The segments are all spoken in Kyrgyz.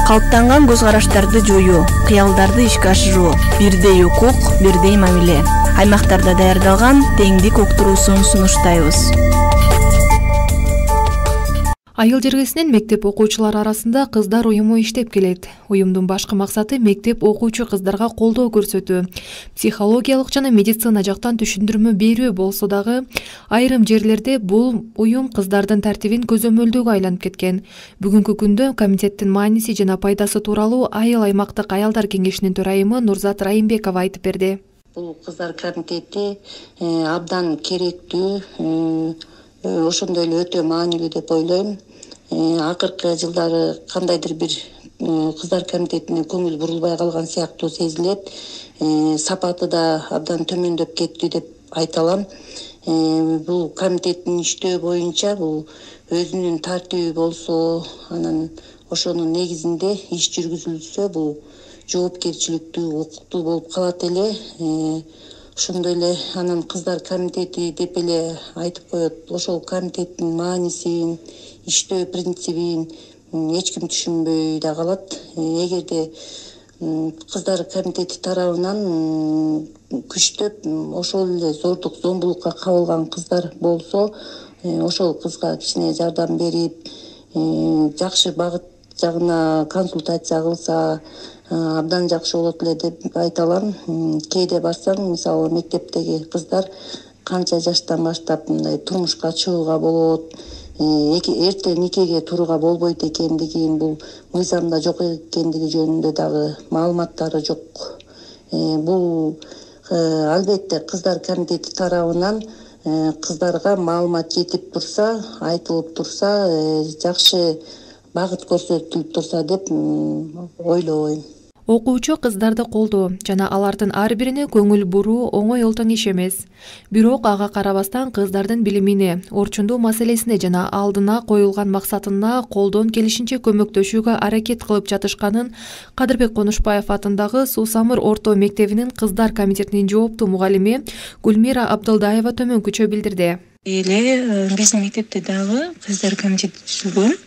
Калыптанган көз караштарды жоюу, кыялдарды ишке ашыруу, бирдей укук, бирдей мамиле. Аймактарда даярдалган теңдик уктуруусун сунуштайбыз. Айыл жергесинен мектеп окуучулары арасында кыздар уюму иштеп келет. Уюмдун башкы максаты мектеп окуучу кыздарга колдоо көрсөтүү, психологиялык жана медицина жактан түшүндүрмө берүү болсо дагы, айрым жерлерде бул уюм кыздардын тартибин көзөмөлдөөгө айланып кеткен. Бүгүнкү күндө комитеттин мааниси жана пайдасы тууралуу Айыл аймактык аялдар кеңешинин төрайымы Нурзат Райымбекова айтып берди. Бул кыздар комитети абдан керектүү, ошондой эле өтө маанилүү деп ойлойм. Акыркы жылдары кандайдыр бир кыздар комитетине көңүл бурулбай калган сыяктуу сезилет. Сапаты да абдан төмөндөп кетти деп айта алам. Бул комитеттин иштөө боюнча бул өзүнүн тартиби болсо, анан ошонун негизинде иш жүргүзүлсө, бул жоопкерчиликтүү, укуктуу болуп калат эле. Ошондой эле анан кыздар комитети деп эле айтып коет. Ошол комитеттин маанисин, иштөө принцибин эч ким түшүнбөй да калат. Эгерде кыздар комитети тарабынан күчтөп ошол эле зордук зомбулукка кабылган кыздар болсо, ошол кызга кичине жардам берип, жакшы багыт жагына консультация кылса абдан жакшы болот эле деп айта алам. Кээде барсаң, мисалы мектептеги кыздар канча жаштан баштап мындай турмушка чыгууга болот, эрте никеге турууга болбойт экендигин, бул мыйзамда жок экендиги жөнүндө дагы маалыматтары жок. Бул албетте кыздар комитети тарабынан кыздарга маалымат жетип турса, айтылып турса, жакшы багыт көрсөтүлүп турса деп ойлойм. Окуучу кыздарды колдоо жана алардын ар бирине көңүл буруу оңой олтоң иш эмес. Бирок ага карабастан кыздардын билимине, орчундуу маселесине жана алдына коюлган максатына колдон келишинче көмөктөшүүгө аракет кылып жатышканын Кадырбек Конушбаев атындагы Суу Самыр орто мектебинин кыздар комитетинин жооптуу мугалими Гүлмира Абдылдаева төмөнкүчө билдирди. Биздин мектепте дагы кыздар комитети түзүлгөн.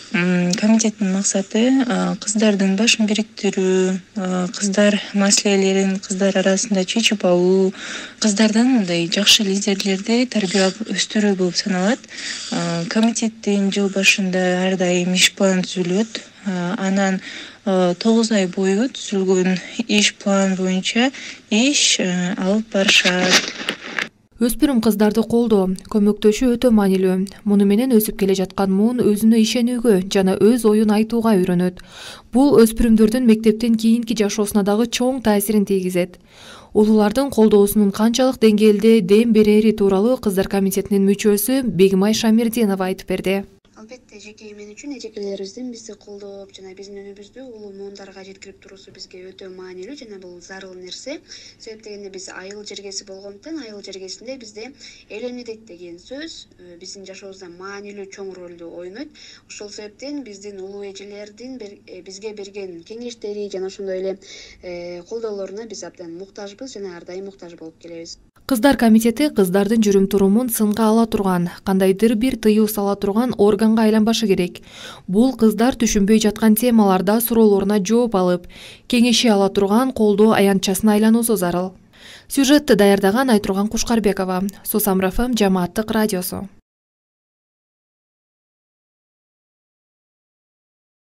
Комитеттин максаты кыздардын башын бириктирүү, кыздар маселелерин кыздар арасында чечип алуу, кыздардан мындай жакшы лидерлерди тарбиялап өстүрүү болуп саналат. Комитеттин жыл башында ар дайым иш план түзүлөт. Анан 9 ай бою түзүлгөн иш план боюнча иш алып барышат. Өспүрүм кыздарды колдоо, көмөктөшүү өтө маанилүү. Муну менен өсүп келе жаткан муун өзүнө ишенүүгө жана өз оюн айтууга үйрөнөт. Бул өспүрүмдөрдүн мектептен кийинки жашоосуна дагы чоң таасирин тийгизет. Улуулардын колдоосунун канчалык деңгээлде дем берери тууралуу кыздар комитетинин мүчөсү Бегимай Шамирдинова айтып берди. Албетте жеке мен үчүн эжекелерибиздин бизди колдоп жана биздин үнүбүздү улуу муундарга жеткирип туруусу бизге өтө маанилүү жана бул зарыл нерсе. Себеп дегенде биз айыл жергеси болгондуктан айыл жергесинде бизде эл эмнедейт деген сөз биздин жашообузда маанилүү чоң ролду ойнойт. Ошол себептен биздин улуу эжелердин бизге берген кеңештери жана ошондой эле колдоолоруна биз абдан муктажбыз жана ар дайым муктаж болуп келебиз. Кыздар комитети кыздардын жүрүм-турумун сынга ала турган, кандайдыр бир тыюу сала турган органга айланбашы керек. Бул кыздар түшүнбөй жаткан темаларда суроолоруна жооп алып, кеңеши ала турган колдоо аянтчасына айлануусу зарыл. Сюжетти даярдаган Айтурган Кушкарбекова, Суу Самыр ФМ жамааттык радиосу.